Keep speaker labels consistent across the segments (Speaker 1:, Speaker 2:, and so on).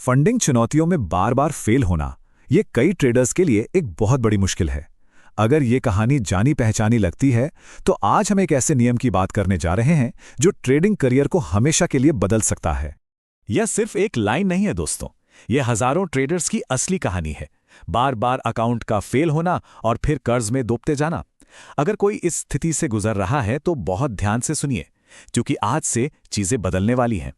Speaker 1: Funding चुनौतियों में बार बार fail होना ये कई ट्रेडर्स के लिए एक बहुत बड़ी मुश्किल है। अगर ये कहानी जानी पहचानी लगती है तो आज हम एक ऐसे नियम की बात करने जा रहे हैं जो ट्रेडिंग करियर को हमेशा के लिए बदल सकता है। यह सिर्फ एक लाइन नहीं है दोस्तों, यह हजारों ट्रेडर्स की असली कहानी है। बार बार अकाउंट का फेल होना और फिर कर्ज में डूबते जाना। अगर कोई इस स्थिति से गुजर रहा है तो बहुत ध्यान से सुनिए, क्योंकि आज से चीजें बदलने वाली हैं।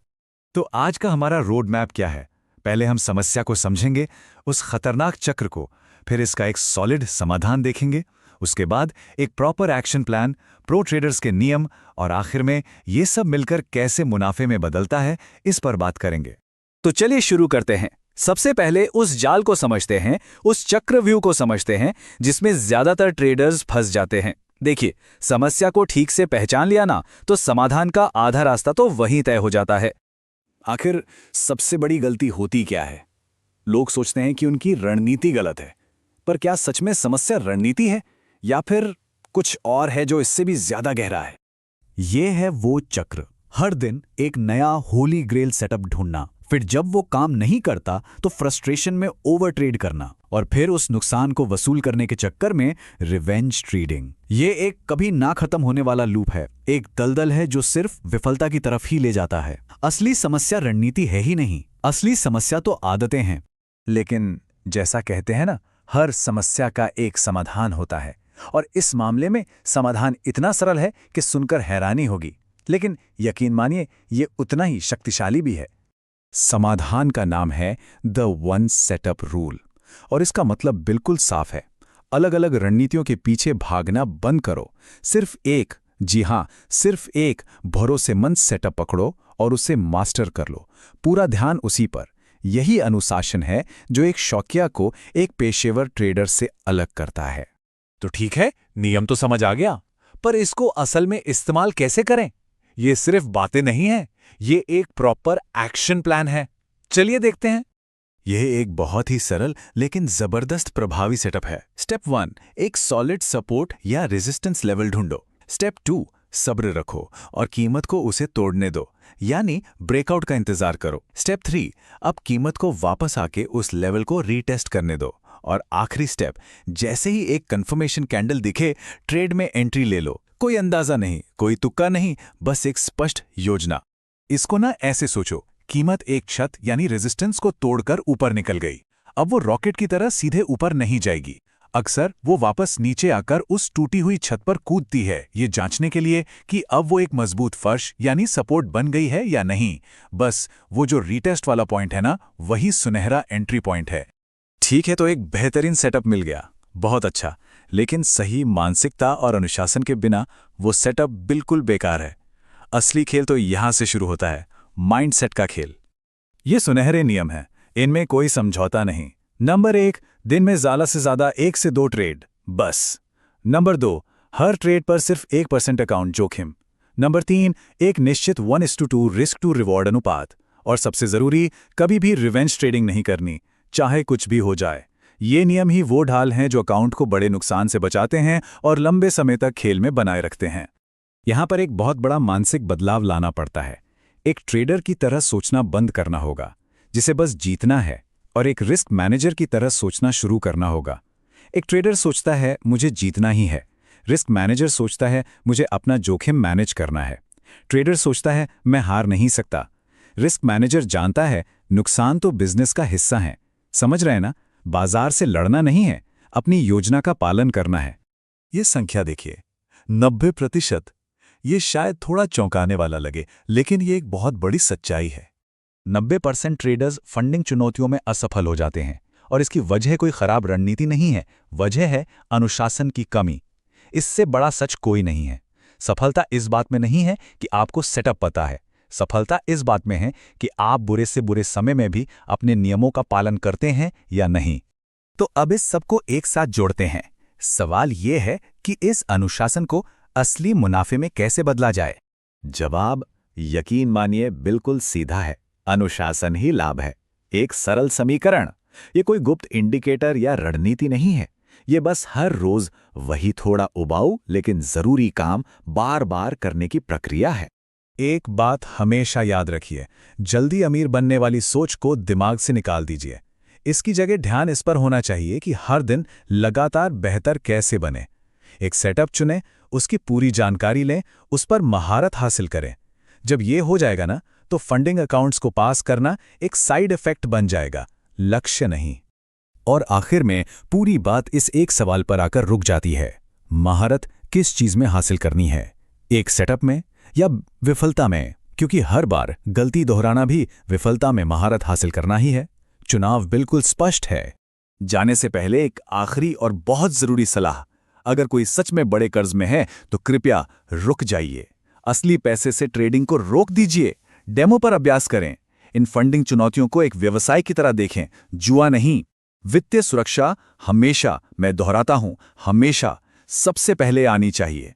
Speaker 1: तो आज का हमारा रोड मैप क्या है? पहले हम समस्या को समझेंगे, उस खतरनाक चक्र को, फिर इसका एक सॉलिड समाधान देखेंगे, उसके बाद एक proper action plan, pro traders के नियम और आखिर में ये सब मिलकर कैसे मुनाफे में बदलता है, इस पर बात करेंगे।
Speaker 2: तो चलिए शुरू करते हैं। सबसे पहले उस जाल को समझते हैं, उस चक्रव्यूह को समझते हैं जिसमें ज्यादातर ट्रेडर्स फंस जाते हैं। देखिए, समस्या को ठीक से पहचान लिया ना तो समाधान का आधा रास्ता तो वहीं तय हो जाता है।
Speaker 1: आखिर सबसे बड़ी गलती होती क्या है? लोग सोचते हैं कि उनकी रणनीति गलत है, पर क्या सच में समस्या रणनीति है या फिर कुछ और है जो इससे भी ज्यादा गहरा है? ये है वो चक्र, हर दिन एक नया होली ग्रेल सेटअप ढूंढना, फिर जब वो काम नहीं करता तो फ्रस्ट्रेशन में ओवर ट्रेड करना और फिर उस नुकसान को वसूल करने के चक्कर में रिवेंज ट्रेडिंग। ये एक कभी ना खत्म होने वाला लूप है, एक दलदल है जो सिर्फ विफलता की तरफ ही ले जाता है। असली समस्या रणनीति है ही नहीं, असली समस्या तो आदतें हैं। लेकिन जैसा कहते हैं ना, हर समस्या का एक समाधान होता है, और इस मामले में समाधान इतना सरल है कि सुनकर हैरानी होगी, लेकिन यकीन मानिए ये उतना ही शक्तिशाली भी है। समाधान का नाम है द वन सेटअप रूल, और इसका मतलब बिल्कुल साफ है। अलग अलग रणनीतियों के पीछे भागना बंद करो, सिर्फ एक, जी हां, सिर्फ एक भरोसेमंद सेटअप पकड़ो और उसे मास्टर कर लो। पूरा ध्यान उसी पर। यही अनुशासन है जो एक शौकिया को एक पेशेवर ट्रेडर से अलग करता है।
Speaker 2: तो ठीक है, नियम तो समझ आ गया, पर इसको असल में इस्तेमाल कैसे करें? ये सिर्फ बातें नहीं हैं, ये एक प्रॉपर एक्शन प्लान है। चलिए देखते हैं।
Speaker 1: यह एक बहुत ही सरल लेकिन जबरदस्त प्रभावी सेटअप है। स्टेप 1, एक सॉलिड सपोर्ट या रेजिस्टेंस लेवल ढूंढो। स्टेप 2, सब्र रखो और कीमत को उसे तोड़ने दो, यानी ब्रेकआउट का इंतजार करो। स्टेप 3, अब कीमत को वापस आके उस लेवल को रीटेस्ट करने दो। और आखिरी स्टेप, जैसे ही एक कंफर्मेशन कैंडल दिखे, ट्रेड में एंट्री ले लो। कोई अंदाजा नहीं, कोई तुक्का नहीं, बस एक स्पष्ट योजना। इसको ना ऐसे सोचो, कीमत एक छत यानी रेजिस्टेंस को तोड़कर ऊपर निकल गई। अब वो रॉकेट की तरह सीधे ऊपर नहीं जाएगी। अक्सर वो वापस नीचे आकर उस टूटी हुई छत पर कूदती है, ये जांचने के लिए कि अब वो एक मजबूत फर्श यानी सपोर्ट बन गई है या नहीं। बस वो जो रीटेस्ट वाला पॉइंट है ना, वही सुनहरा एंट्री पॉइंट है। ठीक है, तो एक बेहतरीन सेटअप मिल गया, बहुत अच्छा, लेकिन सही मानसिकता और अनुशासन के बिना वो सेटअप बिल्कुल बेकार है। असली खेल तो यहां से शुरू होता है, माइंडसेट का खेल। ये सुनहरे नियम हैं, इनमें कोई समझौता नहीं। नंबर 1, दिन में ज्यादा से ज्यादा 1 से 2 ट्रेड, बस। नंबर 2, हर ट्रेड पर सिर्फ 1% अकाउंट जोखिम। नंबर 3, एक निश्चित 1:2 रिस्क टू रिवॉर्ड अनुपात। और सबसे जरूरी, कभी भी रिवेंज ट्रेडिंग नहीं करनी, चाहे कुछ भी हो जाए। ये नियम ही वो ढाल हैं जो अकाउंट को बड़े नुकसान से बचाते हैं और लंबे समय तक खेल में बनाए रखते हैं। यहां पर एक बहुत बड़ा मानसिक बदलाव लाना पड़ता है। एक ट्रेडर की तरह सोचना बंद करना होगा, जिसे बस जीतना है, और एक रिस्क मैनेजर की तरह सोचना शुरू करना होगा। एक ट्रेडर सोचता है मुझे जीतना ही है, रिस्क मैनेजर सोचता है मुझे अपना जोखिम मैनेज करना है। ट्रेडर सोचता है मैं हार नहीं सकता, रिस्क मैनेजर जानता है नुकसान तो बिजनेस का हिस्सा है। समझ रहे हैं ना? बाजार से लड़ना नहीं है, अपनी योजना का पालन करना है। ये संख्या देखिए, 90%। ये शायद थोड़ा चौंकाने वाला लगे, लेकिन ये एक बहुत बड़ी सच्चाई है। 90% ट्रेडर्स फंडिंग चुनौतियों में असफल हो जाते हैं, और इसकी वजह कोई खराब रणनीति नहीं है, वजह है अनुशासन की कमी। इससे बड़ा सच कोई नहीं है। सफलता इस बात में नहीं है कि आपको सेटअप पता है, सफलता इस बात में है कि आप बुरे से बुरे समय में भी अपने नियमों का पालन करते हैं या नहीं। तो अब इस सबको एक साथ जोड़ते हैं। सवाल ये है कि इस अनुशासन को असली मुनाफे में कैसे बदला जाए? जवाब, यकीन मानिए, बिल्कुल सीधा है। अनुशासन ही लाभ है। एक सरल समीकरण। ये कोई गुप्त इंडिकेटर या रणनीति नहीं है। ये बस हर रोज वही थोड़ा उबाऊ लेकिन जरूरी काम बार बार करने की प्रक्रिया है। एक बात हमेशा याद रखिए, जल्दी अमीर बनने वाली सोच को दिमाग से निकाल दीजिए। इसकी जगह ध्यान इस पर होना चाहिए कि हर दिन लगातार बेहतर कैसे बने। एक सेटअप चुनें, उसकी पूरी जानकारी लें, उस पर महारत हासिल करें। जब ये हो जाएगा ना, तो फंडिंग अकाउंट्स को पास करना एक साइड इफेक्ट बन जाएगा, लक्ष्य नहीं।
Speaker 2: और आखिर में पूरी बात इस एक सवाल पर आकर रुक जाती है, महारत किस चीज में हासिल करनी है, एक सेटअप में या विफलता में? क्योंकि हर बार गलती दोहराना भी विफलता में महारत हासिल करना ही है। चुनाव बिल्कुल स्पष्ट है। जाने से पहले एक आखिरी और बहुत जरूरी सलाह, अगर कोई सच में बड़े कर्ज में है तो कृपया रुक जाइए। असली पैसे से ट्रेडिंग को रोक दीजिए, डेमो पर अभ्यास करें। इन फंडिंग चुनौतियों को एक व्यवसाय की तरह देखें, जुआ नहीं। वित्तीय सुरक्षा हमेशा, मैं दोहराता हूं, हमेशा सबसे पहले आनी चाहिए।